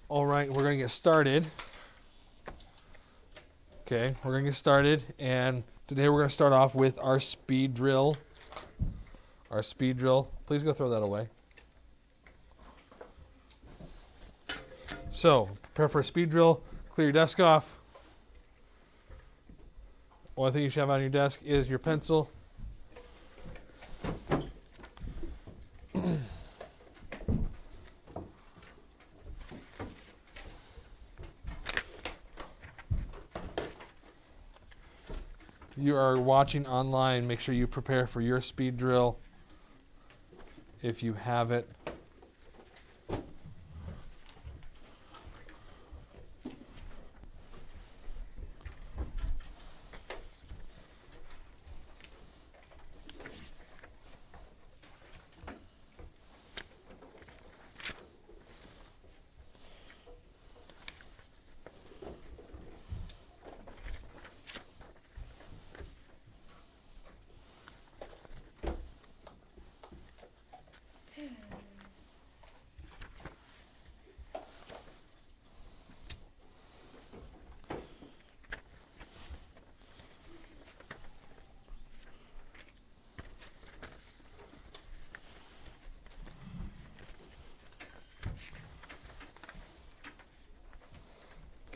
All right, we're going to get started. Okay, we're going to get started, and today we're going to start off with our speed drill. Our speed drill. Please go throw that away. So, prepare for a speed drill. Clear your desk off. Only thing you should have on your desk is your pencil. You are watching online, make sure you prepare for your speed drill if you have it.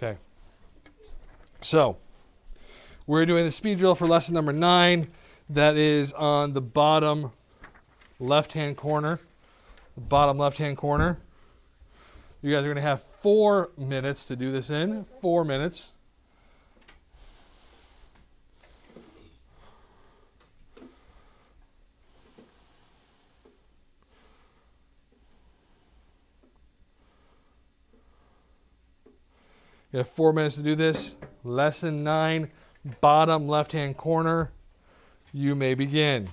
Okay. So, we're doing the speed drill for lesson number 9. That is on the bottom left-hand corner. The bottom left-hand corner. You guys are going to have 4 minutes to do this in. 4 minutes. You have 4 minutes to do this. Lesson 9, bottom left-hand corner. You may begin.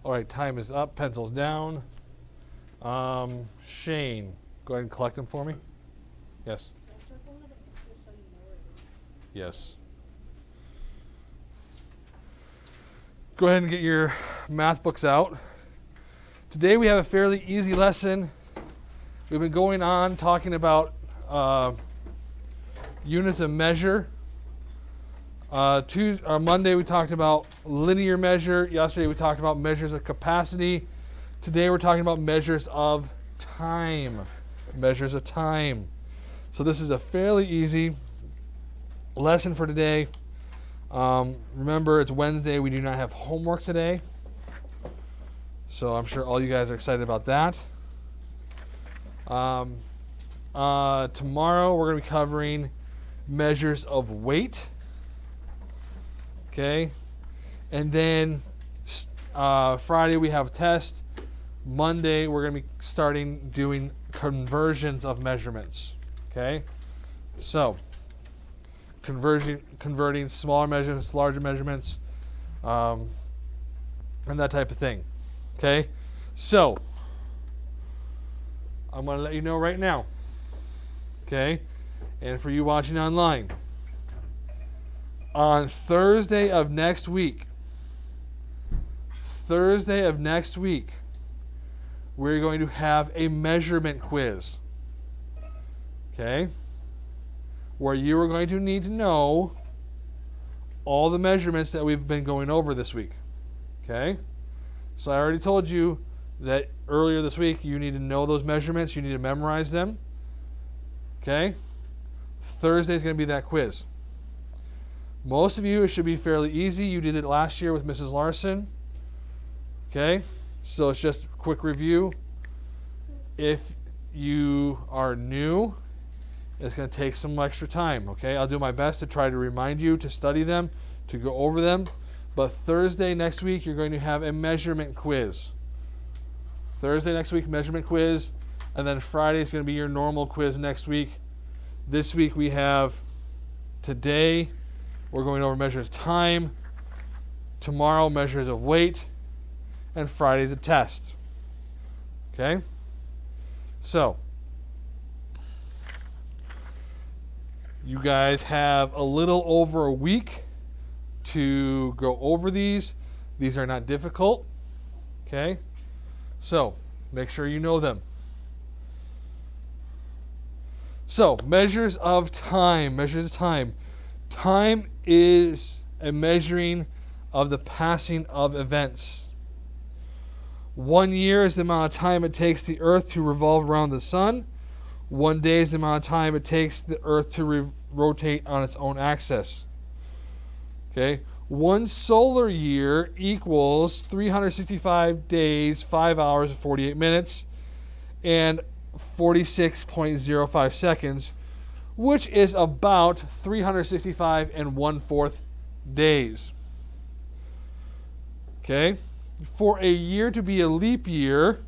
All right, time is up. Pencils down. Shane, go ahead and collect them for me. Yes. Yes. Go ahead and get your math books out. Today we have a fairly easy lesson. We've been going on talking about units of measure. Monday we talked about linear measure. Yesterday we talked about measures of capacity. Today we're talking about measures of time. Measures of time. So this is a fairly easy lesson for today. Remember, it's Wednesday. We do not have homework today. So I'm sure all you guys are excited about that. Tomorrow we're going to be covering measures of weight. Okay. And then Friday we have a test. Monday we're going to be starting doing conversions of measurements. Okay. So converting smaller measurements to larger measurements, and that type of thing. Okay, so I'm going to let you know right now. Okay, and for you watching online, on Thursday of next week, we're going to have a measurement quiz. Okay, where you are going to need to know all the measurements that we've been going over this week. Okay? So I already told you that earlier this week you need to know those measurements, you need to memorize them. Okay? Thursday is going to be that quiz. Most of you, it should be fairly easy. You did it last year with Mrs. Larson. Okay? So it's just a quick review. If you are new, it's going to take some extra time, okay? I'll do my best to try to remind you to study them, to go over them. But Thursday next week, you're going to have a measurement quiz. Thursday next week, measurement quiz. And then Friday is going to be your normal quiz next week. This week we have today, we're going over measures of time. Tomorrow, measures of weight. And Friday's a test. Okay? So, you guys have a little over a week to go over these. These are not difficult. Okay? So, make sure you know them. So, measures of time. Measures of time. Time is a measuring of the passing of events. 1 year is the amount of time it takes the Earth to revolve around the sun. 1 day is the amount of time it takes the Earth to rotate on its own axis. Okay, 1 solar year equals 365 days, 5 hours, 48 minutes, and 46.05 seconds, which is about 365 1/4 days. Okay, for a year to be a leap year,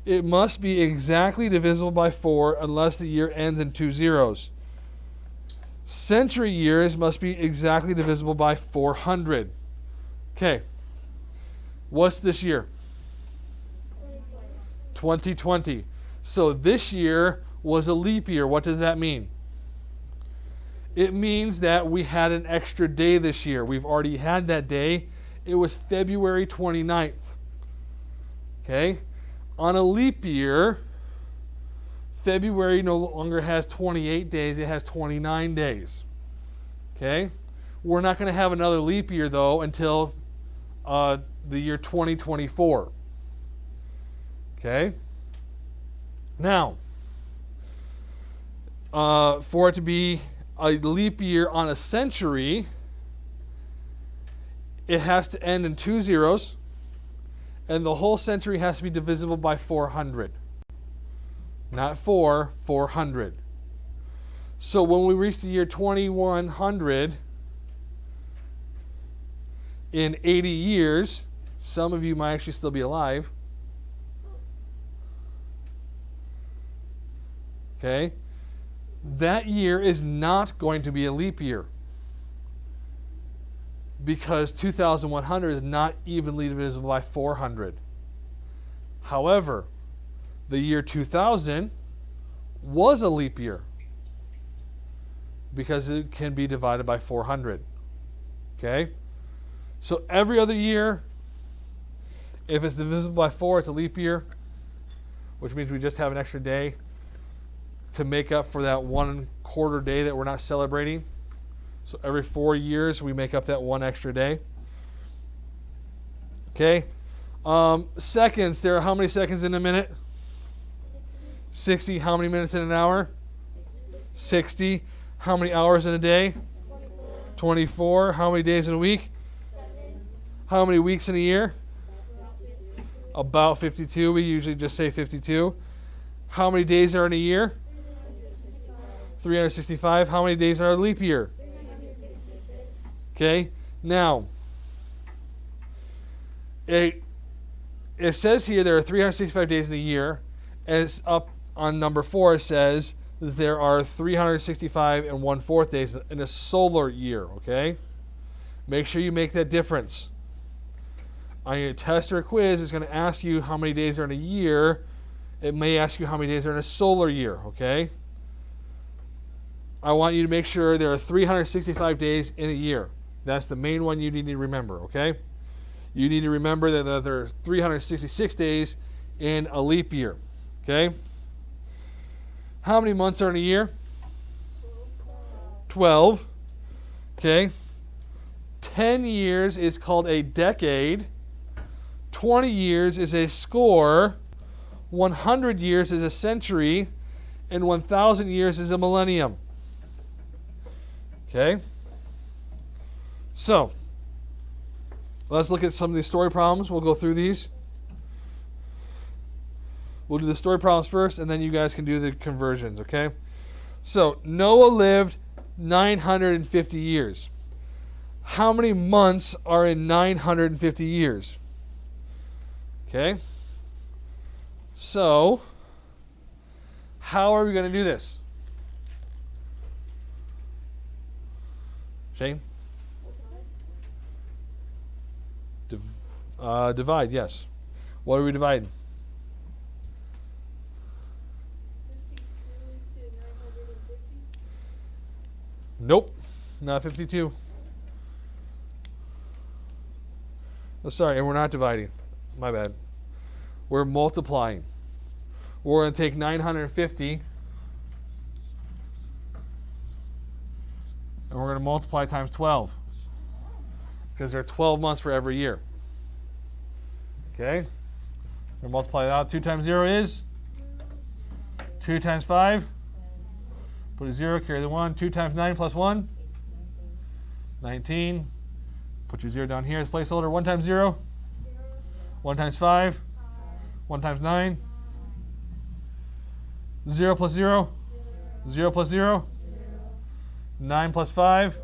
it must be exactly divisible by 4 unless the year ends in 2 zeros. Century years must be exactly divisible by 400. Okay. What's this year? 2020. So this year was a leap year. What does that mean? It means that we had an extra day this year. We've already had that day. It was February 29th. Okay? On a leap year, February no longer has 28 days, it has 29 days. Okay? We're not going to have another leap year, though, until the year 2024. Okay? Now, for it to be a leap year on a century, it has to end in 2 zeros, and the whole century has to be divisible by 400. Not 4, 400. So when we reach the year 2100, in 80 years, some of you might actually still be alive. Okay? That year is not going to be a leap year. because 2,100 is not evenly divisible by 400. However, the year 2000 was a leap year because it can be divided by 400. Okay? So every other year, if it's divisible by 4, it's a leap year, which means we just have an extra day to make up for that 1/4 day that we're not celebrating. So every 4 years, we make up that 1 extra day. Okay? Seconds, there are how many seconds in a minute? 60. How many minutes in an hour? 60. How many hours in a day? 24. How many days in a week? How many weeks in a year? About 52. We usually just say 52. How many days are in a year? 365. How many days are in a leap year? Okay, now, it says here there are 365 days in a year, and it's up on number 4, it says that there are 365 and 1/4 days in a solar year, okay? Make sure you make that difference. On your test or quiz, it's going to ask you how many days are in a year. It may ask you how many days are in a solar year, okay? I want you to make sure there are 365 days in a year. That's the main one you need to remember, okay? You need to remember that there are 366 days in a leap year, okay? How many months are in a year? 12. Okay? 10 years is called a decade. 20 years is a score. 100 years is a century. And 1,000 years is a millennium. Okay? So, let's look at some of these story problems. We'll go through these. We'll do the story problems first, and then you guys can do the conversions, okay? So, Noah lived 950 years. How many months are in 950 years? Okay? So, how are we going to do this? Shane? Divide, yes. What are we dividing? 52 to 950. Nope, not 52. Oh, sorry, and we're not dividing. My bad. We're multiplying. We're going to take 950 and we're going to multiply times 12 because there are 12 months for every year. Okay? We'll multiply it out. 2 times 0 is? 2 times 5? Put a 0, carry the 1. 2 times 9 plus 1? 19. Put your 0 down here as placeholder. 1 times 0? 1 times 5? 1 times 9? 0 plus 0? 0 plus 0? 9 plus 5?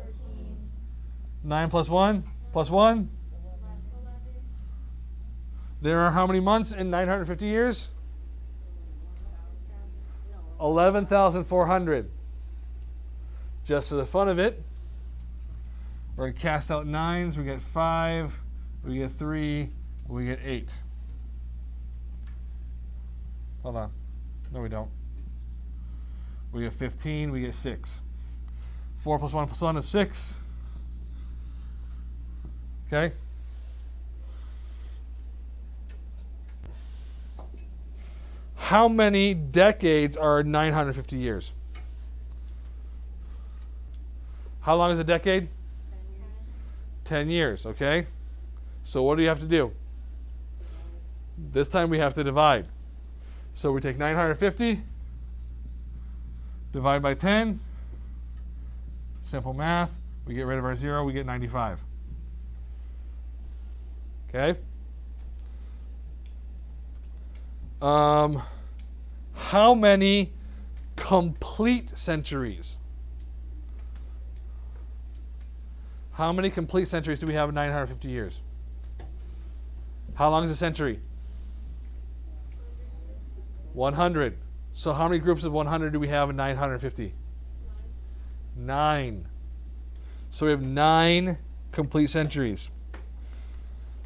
9 plus 1? Plus 1? There are how many months in 950 years? 11,400. Just for the fun of it, we're going to cast out 9s. We get 5, we get 3, we get 8. Hold on. No, we don't. We get 15, we get 6. 4 plus 1 plus 1 is 6. Okay? How many decades are 950 years? How long is a decade? 10 years, okay? So what do you have to do? This time we have to divide. So we take 950, divide by 10, simple math, we get rid of our 0, we get 95. Okay? How many complete centuries? How many complete centuries do we have in 950 years? How long is a century? 100. So how many groups of 100 do we have in 950? 9. So we have 9 complete centuries.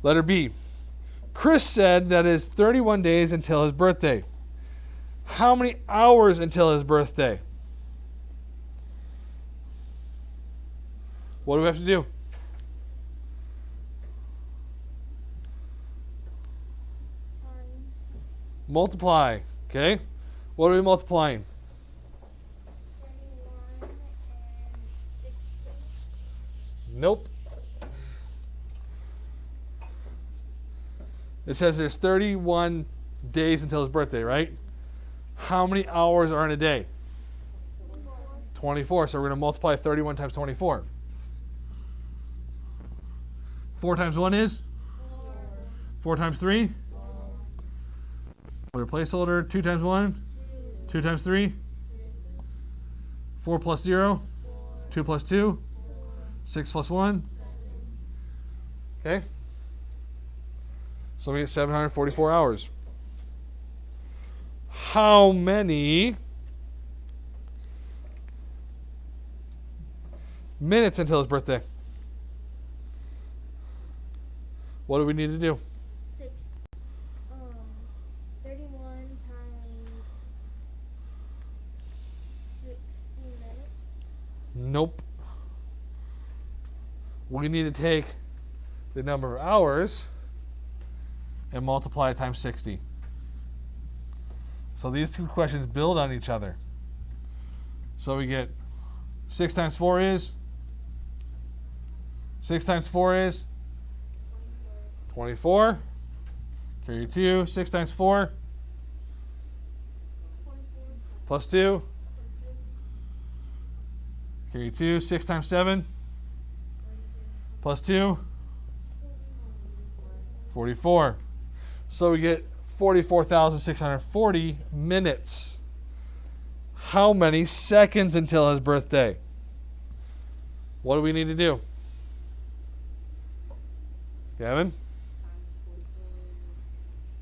Letter B. Chris said that is 31 days until his birthday. How many hours until his birthday? What do we have to do? Multiply. Okay. What are we multiplying? 31 and 60. Nope. It says there's 31 days until his birthday, right? How many hours are in a day? 24. So we're going to multiply 31 times 24. 4 times 1 is? 4 times 3? Put a placeholder. 2 times 1? 2 times 3? 4 plus 0? 2 plus 2? 6 plus 1? Okay. So we get 744 hours. How many minutes until his birthday? What do we need to do? 31 times 60 minutes. Nope. We need to take the number of hours and multiply it times 60. So these two questions build on each other. So we get 6 times 4 is? 6 times 4 is? 24. Carry 2. 6 times 4? Plus 2? Carry 2. 6 times 7? Plus 2? 44. So we get 44,640 minutes. How many seconds until his birthday? What do we need to do? Gavin?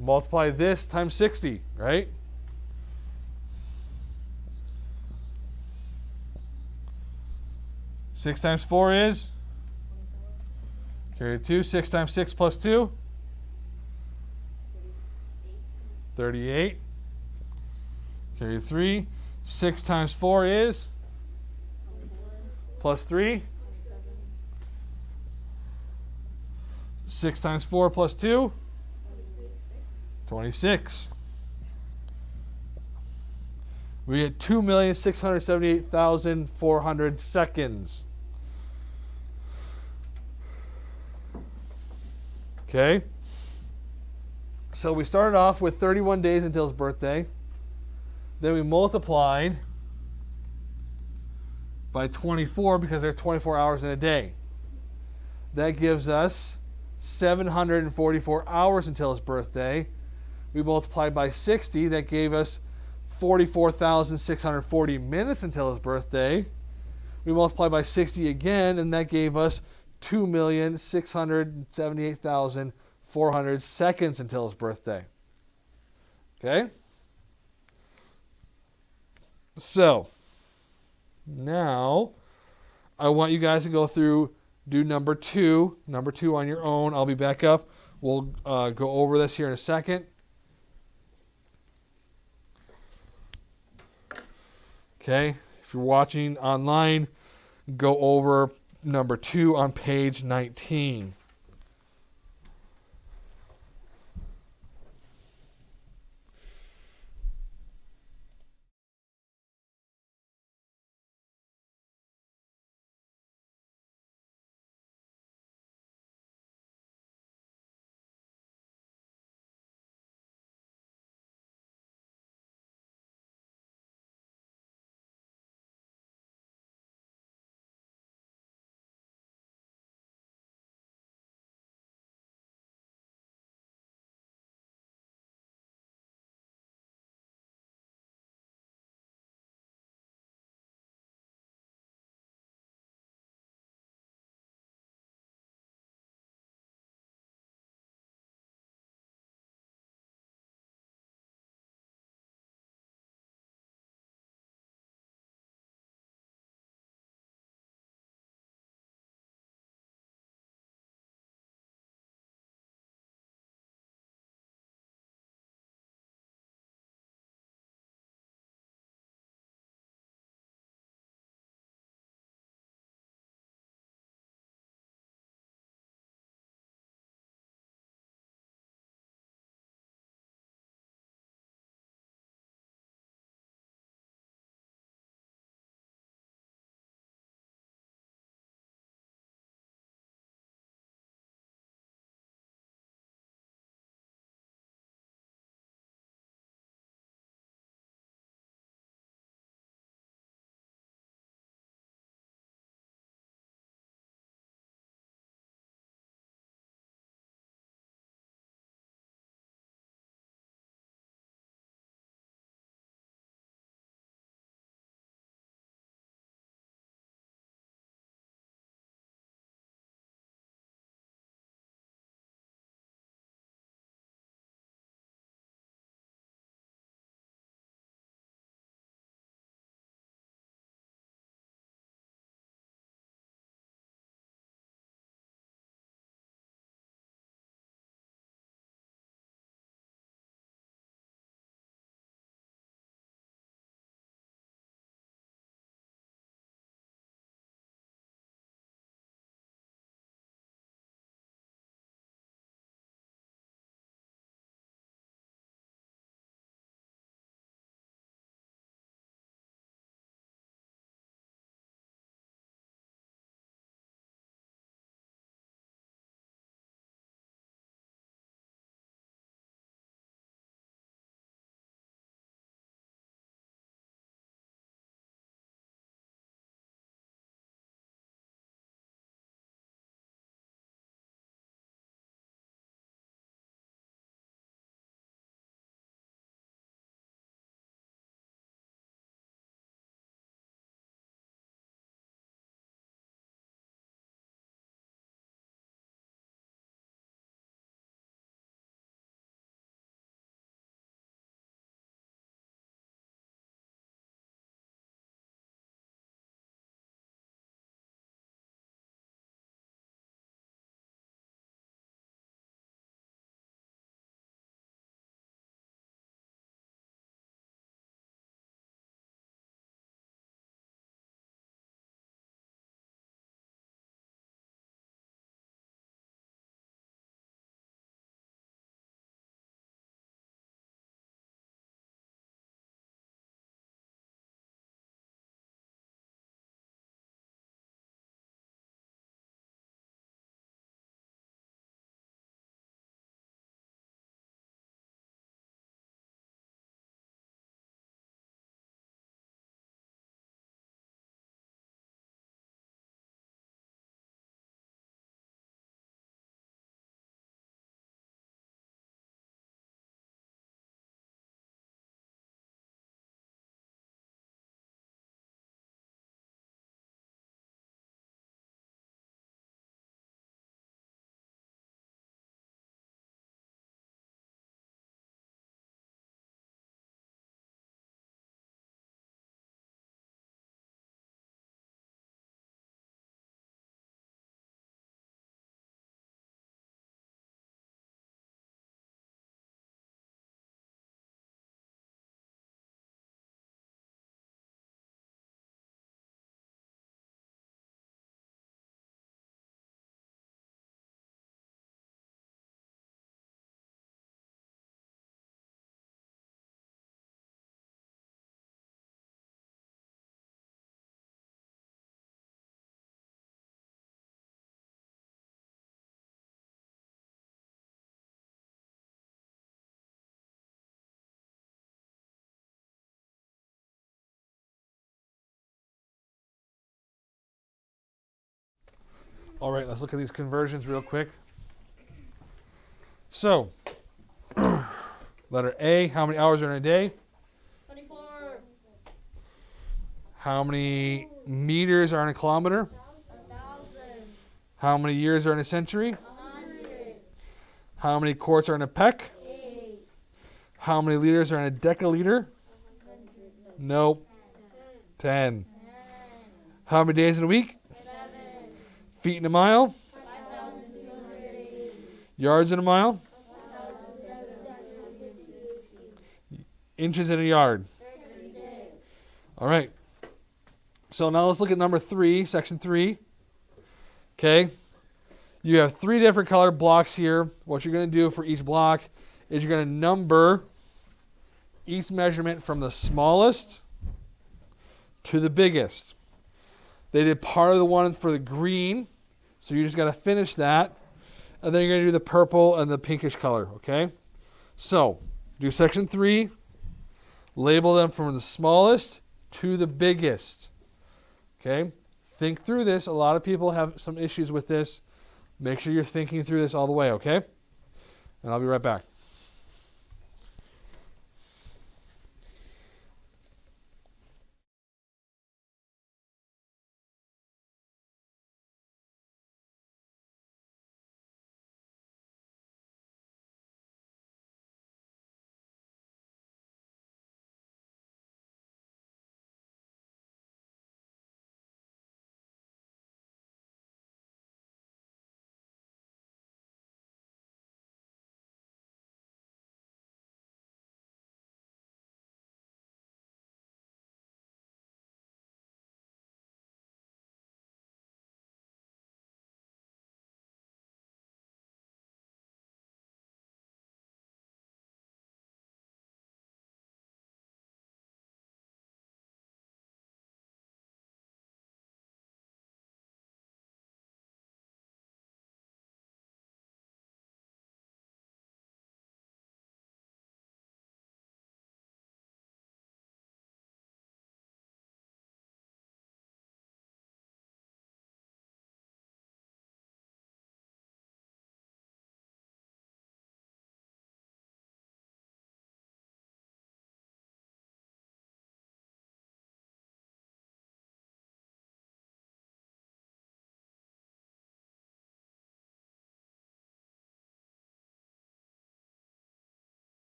Multiply this times 60, right? Six times 4 is? Carry 2. 6 times 6 plus 2? 38. Carry 3. 6 times 4 is? Plus 3. 6 times 4 plus 2? 26. We get 2,678,400 seconds. Okay? So we started off with 31 days until his birthday. Then we multiplied by 24 because there are 24 hours in a day. That gives us 744 hours until his birthday. We multiplied by 60. That gave us 44,640 minutes until his birthday. We multiplied by 60 again, and that gave us 2,678,400 seconds until his birthday. Okay? So, now I want you guys to go through, do number two on your own. I'll be back up. We'll go over this here in a second. Okay? If you're watching online, go over number 2 on page 19. All right, let's look at these conversions real quick. So, letter A, how many hours are in a day? 24. How many meters are in a kilometer? 1,000. How many years are in a century? 100. How many quarts are in a peck? 8. How many liters are in a deciliter? 100. Nope. 10. 10. How many days in a week? 7. Feet in a mile? 5,280. Yards in a mile? 1,750. Inches in a yard? 36. All right. So now let's look at number 3, section 3. Okay. You have 3 different colored blocks here. What you're going to do for each block is you're going to number each measurement from the smallest to the biggest. They did part of the one for the green, so you just got to finish that. And then you're going to do the purple and the pinkish color, okay? So, do section 3, label them from the smallest to the biggest, okay? Think through this. A lot of people have some issues with this. Make sure you're thinking through this all the way, okay? And I'll be right back.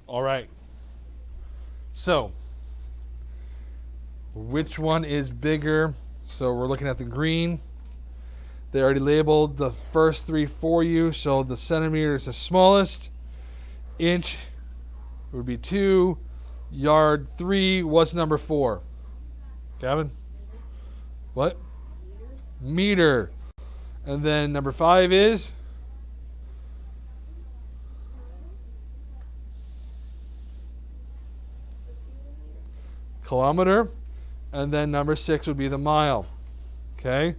All right. So, which one is bigger? So we're looking at the green. They already labeled the first three for you, so the centimeter is the smallest. Inch would be 2. Yard 3. What's number 4? Gavin? What? Meter. And then number 5 is? Kilometer. And then number 6 would be the mile. Okay?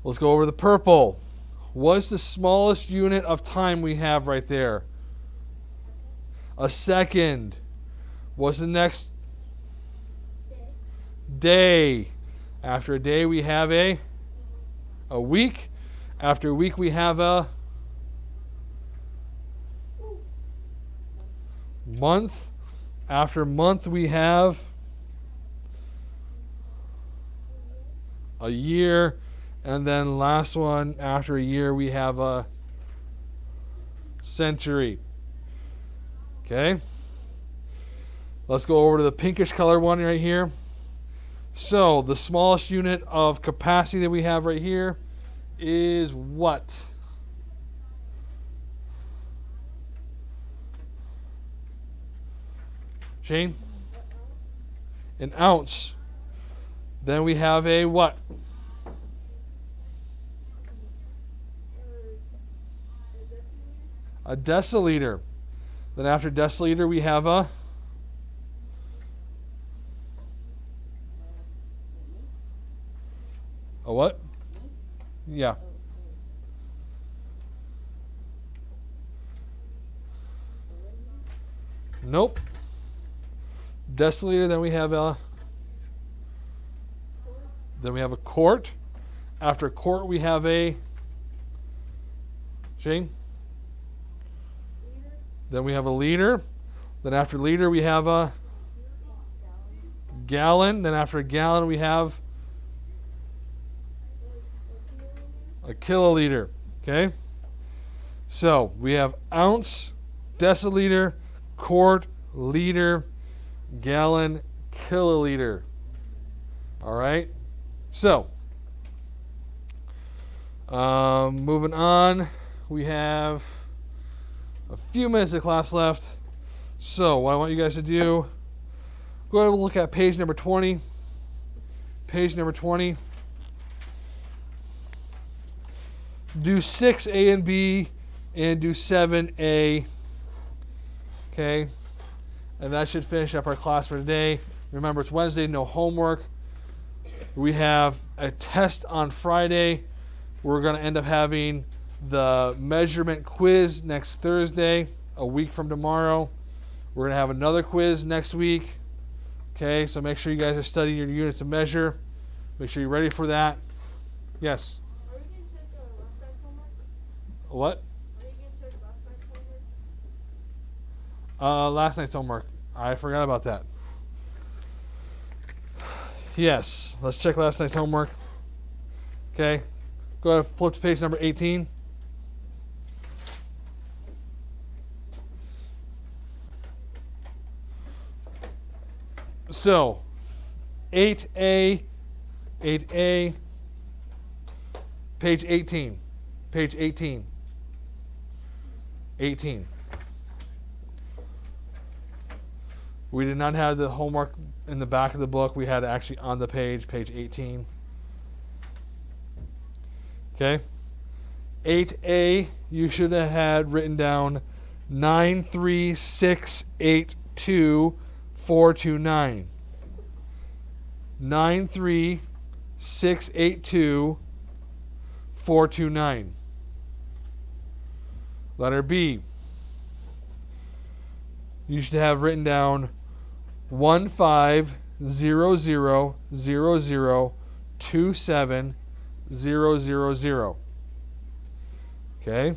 Let's go over the purple. What's the smallest unit of time we have right there? A second. What's the next? Day. After a day we have a week. After a week we have a month. After a month we have a year. And then last one, after a year we have a century. Okay? Let's go over to the pinkish color one right here. So, the smallest unit of capacity that we have right here is what? Shane? An ounce. Then we have a what? A deciliter. Then after deciliter we have a what? Yeah. Nope. Deciliter, then we have a quart. After quart we have a Shane? Then we have a liter. Then after liter we have a gallon. Then after a gallon we have a kiloliter. Okay? So we have ounce, deciliter, quart, liter, gallon, kiloliter. Alright? So, moving on, we have a few minutes of class left. So, what I want you guys to do, go ahead and look at page number 20. Page number 20. Do 6A and B and do 7A. Okay? And that should finish up our class for today. Remember, it's Wednesday, no homework. We have a test on Friday. We're going to end up having the measurement quiz next Thursday, a week from tomorrow. We're going to have another quiz next week. Okay, so make sure you guys are studying your units of measure. Make sure you're ready for that. Yes? Are we going to check last night's homework? What? Are you going to check last night's homework? Last night's homework. I forgot about that. Yes, let's check last night's homework. Okay, go ahead and flip to page number 18. So, 8A, page 18. Page 18. 18. We did not have the homework in the back of the book. We had it actually on the page 18. Okay. 8A, you should have had written down 93682-429. 93682-429. Letter B, you should have written down 1500002700. Okay?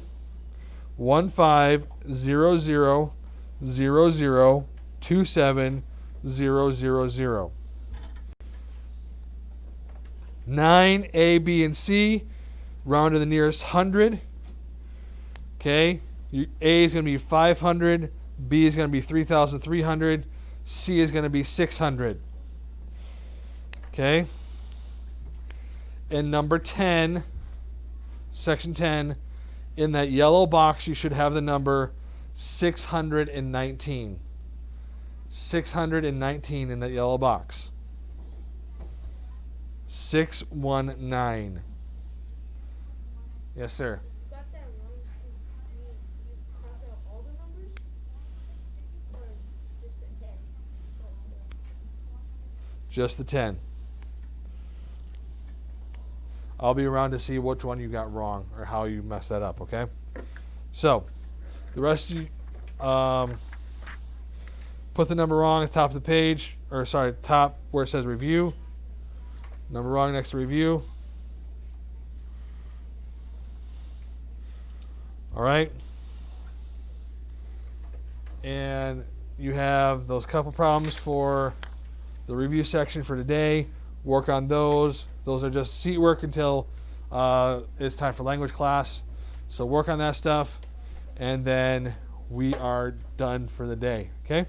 1500002700. 9, A, B, and C, round to the nearest hundred. Okay? A is going to be 500. B is going to be 3,300. C is going to be 600. Okay? And number 10, section 10, in that yellow box, you should have the number 619. 619 in that yellow box. 619. Yes, sir. You got that wrong. You cross out all the numbers? Or just the 10? Just the 10. I'll be around to see which one you got wrong or how you messed that up, okay? So, the rest of you, put the number wrong at the top of the page, or sorry, top where it says review. Number wrong next to review. All right. And you have those couple problems for the review section for today. Work on those. Those are just seat work until it's time for language class. So work on that stuff, and then we are done for the day. Okay?